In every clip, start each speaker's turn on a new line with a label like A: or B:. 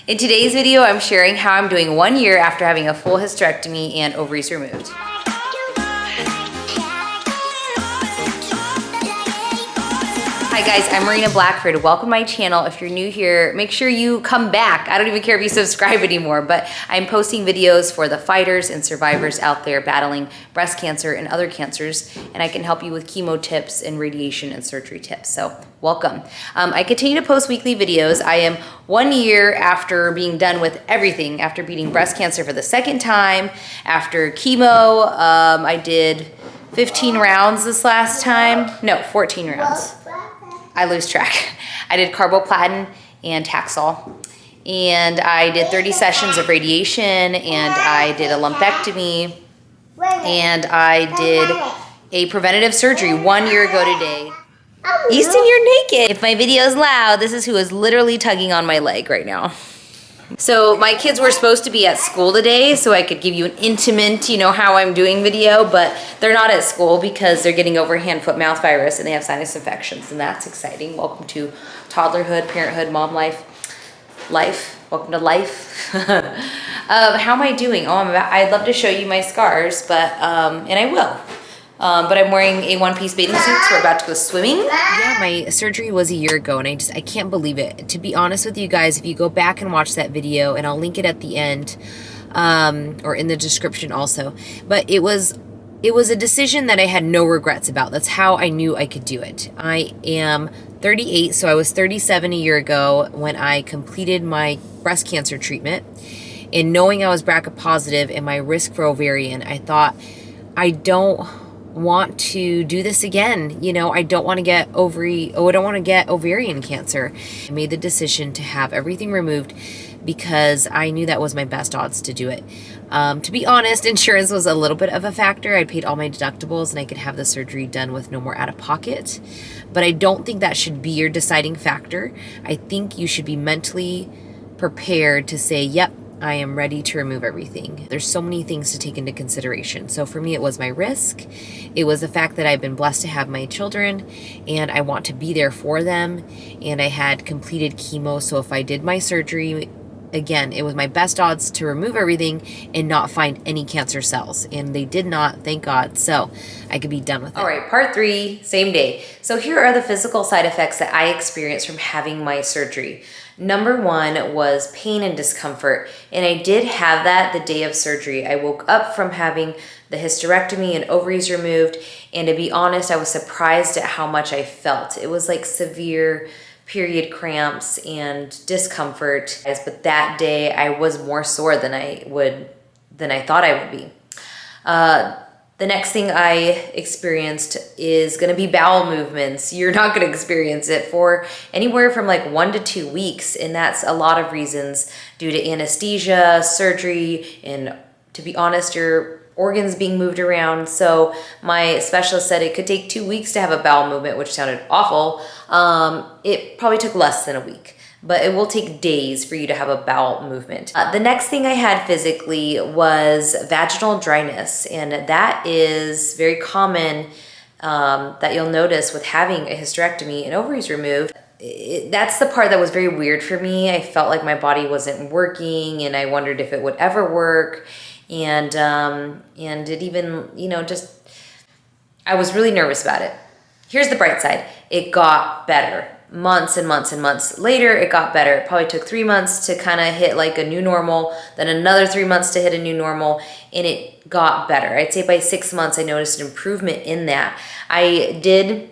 A: In today's video, I'm sharing how I'm doing 1 year after having a full hysterectomy and ovaries removed. Hi guys, I'm Marina Blackford. Welcome to my channel. If you're new here, make sure you come back. I don't even care if you subscribe anymore, but I'm posting videos for the fighters and survivors out there battling breast cancer and other cancers, and I can help you with chemo tips and radiation and surgery tips. So welcome. I continue to post weekly videos. I am 1 year after being done with everything, after beating breast cancer for the second time, after chemo. I did 15 rounds this last time. No, 14 rounds. I lose track. I did carboplatin and Taxol, and I did 30 sessions of radiation, and I did a lumpectomy, and I did a preventative surgery 1 year ago today. Easton, you're naked. If my video is loud, this is who is literally tugging on my leg right now. So my kids were supposed to be at school today so I could give you an intimate, how I'm doing video, but they're not at school because they're getting over hand, foot, mouth virus and they have sinus infections, and that's exciting. Welcome to toddlerhood, parenthood, mom life. Welcome to life. How am I doing? I'd love to show you my scars, but, and I will. But I'm wearing a one-piece bathing suit, so we're about to go swimming. Yeah, my surgery was a year ago, and I can't believe it. To be honest with you guys, if you go back and watch that video, and I'll link it at the end, or in the description also, but it was a decision that I had no regrets about. That's how I knew I could do it. I am 38, so I was 37 a year ago when I completed my breast cancer treatment. And knowing I was BRCA positive and my risk for ovarian, I thought, I don't want to do this again. I don't want to get ovarian cancer. I made the decision to have everything removed because I knew that was my best odds to do it. To be honest, insurance was a little bit of a factor. I paid all my deductibles and I could have the surgery done with no more out of pocket. But I don't think that should be your deciding factor. I think you should be mentally prepared to say, yep, I am ready to remove everything. There's so many things to take into consideration. So for me, it was my risk. It was the fact that I've been blessed to have my children and I want to be there for them. And I had completed chemo. So if I did my surgery, again, it was my best odds to remove everything and not find any cancer cells. And they did not, thank God. So I could be done with it. All right, part 3, same day. So here are the physical side effects that I experienced from having my surgery. Number 1 was pain and discomfort, and I did have that the day of surgery. I woke up from having the hysterectomy and ovaries removed, and to be honest, I was surprised at how much I felt. It was like severe period cramps and discomfort, but that day I was more sore than I thought I would be. The next thing I experienced is going to be bowel movements. You're not going to experience it for anywhere from like 1 to 2 weeks. And that's a lot of reasons due to anesthesia, surgery, and to be honest, your organs being moved around. So my specialist said it could take 2 weeks to have a bowel movement, which sounded awful. It probably took less than a week, but it will take days for you to have a bowel movement. The next thing I had physically was vaginal dryness, and that is very common that you'll notice with having a hysterectomy and ovaries removed. That's the part that was very weird for me. I felt like my body wasn't working, and I wondered if it would ever work. And it even, I was really nervous about it. Here's the bright side. It got better. Months and months and months later, it got better. It probably took 3 months to kind of hit like a new normal, then another 3 months to hit a new normal, and it got better. I'd say by 6 months, I noticed an improvement in that. I did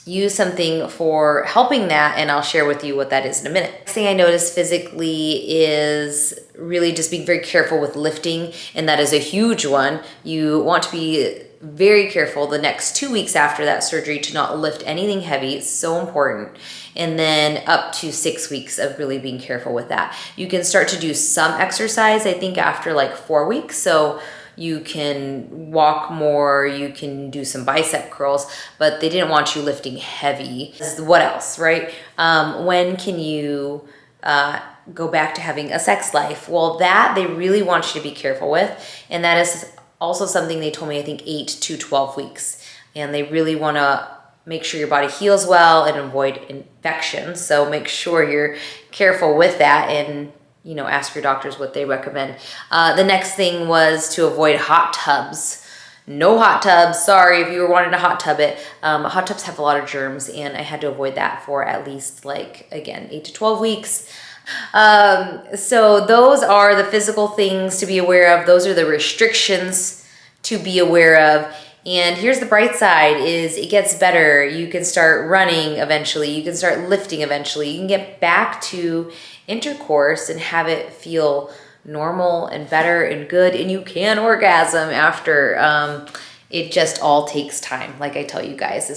A: use something for helping that, and I'll share with you what that is in a minute. Next thing I noticed physically is really just being very careful with lifting, and that is a huge one. You want to be very careful the next 2 weeks after that surgery to not lift anything heavy. It's so important. And then up to 6 weeks of really being careful with that. You can start to do some exercise, I think, after like 4 weeks. So you can walk more, you can do some bicep curls, but they didn't want you lifting heavy. What else, right? When can you go back to having a sex life? Well, that they really want you to be careful with. And that is also something they told me, I think 8 to 12 weeks. And they really want to make sure your body heals well and avoid infections. So make sure you're careful with that and you know, ask your doctors what they recommend. The next thing was to avoid hot tubs. No hot tubs. Sorry if you were wanting to hot tub it. Hot tubs have a lot of germs, and I had to avoid that for at least, like, again, 8 to 12 weeks. So those are the physical things to be aware of. Those are the restrictions to be aware of. And here's the bright side is it gets better. You can start running eventually. You can start lifting eventually. You can get back to intercourse and have it feel normal and better and good, and you can orgasm after. It just all takes time. Like I tell you guys,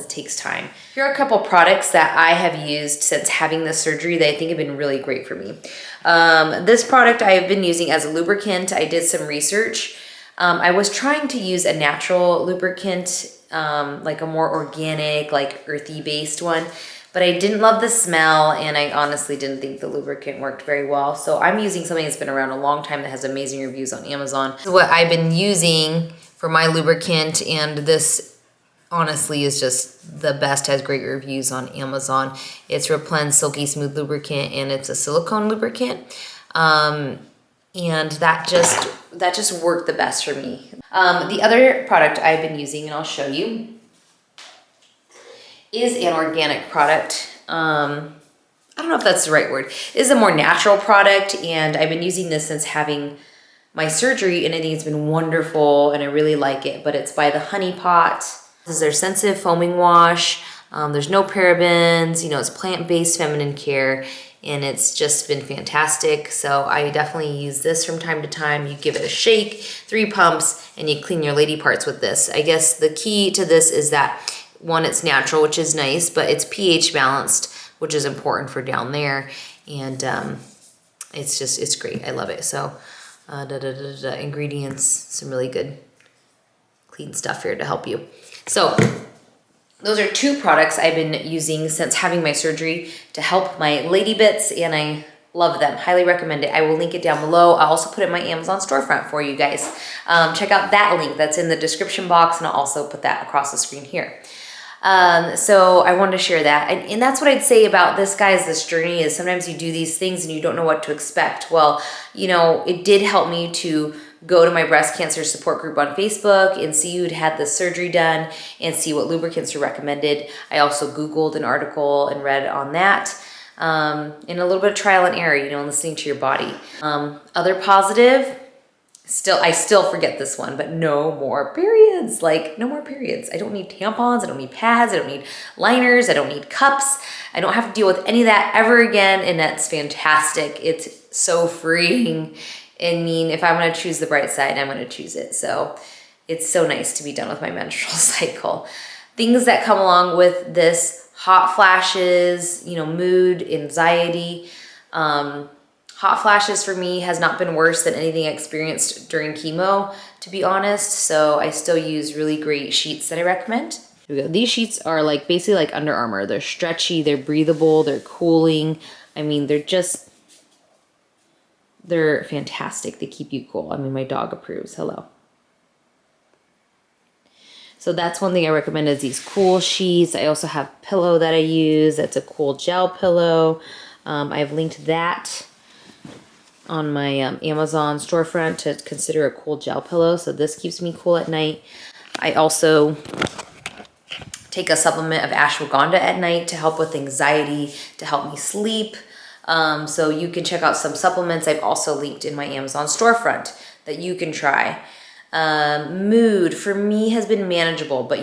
A: takes time. Here are a couple products that I have used since having this surgery that I think have been really great for me. This product I have been using as a lubricant. I did some research. I was trying to use a natural lubricant, like a more organic, like earthy based one, but I didn't love the smell, and I honestly didn't think the lubricant worked very well. So I'm using something that's been around a long time that has amazing reviews on Amazon. This is what I've been using for my lubricant, and this honestly is just the best, has great reviews on Amazon. It's Replant Silky Smooth Lubricant, and it's a silicone lubricant. And that just worked the best for me. The other product I've been using, and I'll show you, is an organic product. I don't know if that's the right word. It is a more natural product, and I've been using this since having my surgery, and I think it's been wonderful, and I really like it. But it's by the Honey Pot. This is their sensitive foaming wash. There's no parabens. You know, it's plant-based feminine care, and it's just been fantastic. So I definitely use this from time to time. You give it a shake, 3 pumps, and you clean your lady parts with this. I guess the key to this is that, one, it's natural, which is nice, but it's pH balanced, which is important for down there. And it's great. I love it. So ingredients, some really good clean stuff here to help you. So those are 2 products I've been using since having my surgery to help my lady bits, and I love them. Highly recommend it. I will link it down below. I'll also put it in my Amazon storefront for you guys. Check out that link that's in the description box, and I'll also put that across the screen here. So I wanted to share that. And that's what I'd say about this, guys, this journey is sometimes you do these things and you don't know what to expect. Well, you know, it did help me to go to my breast cancer support group on Facebook and see who'd had the surgery done and see what lubricants are recommended. I also Googled an article and read on that. And a little bit of trial and error, you know, and listening to your body. Other positive, I still forget this one, but no more periods. Like, no more periods. I don't need tampons. I don't need pads. I don't need liners. I don't need cups. I don't have to deal with any of that ever again, and that's fantastic. It's so freeing. I mean, if I'm going to choose the bright side, I'm going to choose it. So it's so nice to be done with my menstrual cycle. Things that come along with this: hot flashes, you know, mood, anxiety. Hot flashes for me has not been worse than anything I experienced during chemo, to be honest. So I still use really great sheets that I recommend. Here we go. These sheets are like basically like Under Armour. They're stretchy, they're breathable, they're cooling. I mean, they're fantastic. They keep you cool. I mean, my dog approves. Hello. So that's one thing I recommend is these cool sheets. I also have a pillow that I use. That's a cool gel pillow. I've linked that on my Amazon storefront to consider a cool gel pillow. So this keeps me cool at night. I also take a supplement of ashwagandha at night to help with anxiety, to help me sleep. So you can check out some supplements I've also linked in my Amazon storefront that you can try. Mood for me has been manageable, but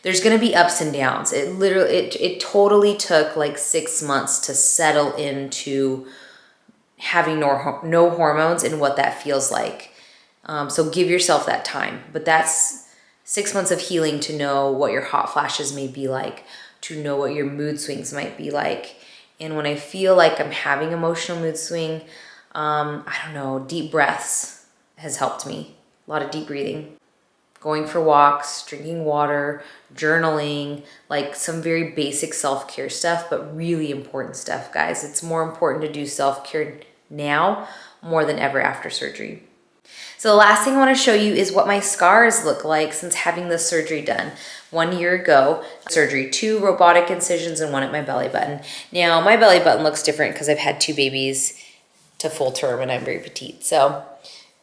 A: there's gonna be ups and downs. It totally took like 6 months to settle into having no hormones and what that feels like. So give yourself that time, but that's 6 months of healing to know what your hot flashes may be like, to know what your mood swings might be like. And when I feel like I'm having emotional mood swing, I don't know, deep breaths has helped me. A lot of deep breathing, going for walks, drinking water, journaling, like some very basic self-care stuff, but really important stuff, guys. It's more important to do self-care now more than ever after surgery. So the last thing I want to show you is what my scars look like since having this surgery done 1 year ago. Surgery, 2 robotic incisions and 1 at my belly button. Now my belly button looks different because I've had 2 babies to full term and I'm very petite. So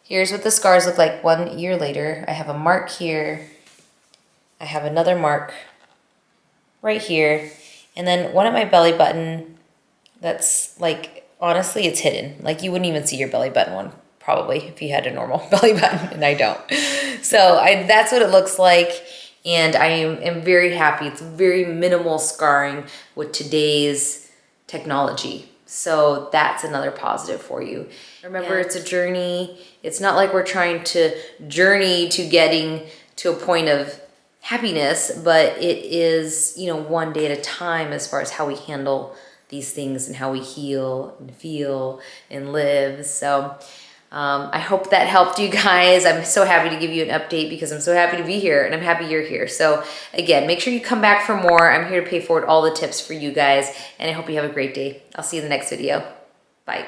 A: here's what the scars look like 1 year later. I have a mark here. I have another mark right here. And then one at my belly button that's like, honestly, it's hidden. Like you wouldn't even see your belly button one probably if you had a normal belly button, and I don't. So that's what it looks like. And I am very happy. It's very minimal scarring with today's technology. So that's another positive for you. Remember, it's a journey. It's not like we're trying to journey to getting to a point of happiness, but it is, you know, one day at a time as far as how we handle these things and how we heal and feel and live. So I hope that helped you guys. I'm so happy to give you an update because I'm so happy to be here and I'm happy you're here. So again, make sure you come back for more. I'm here to pay forward all the tips for you guys, and I hope you have a great day. I'll see you in the next video. Bye.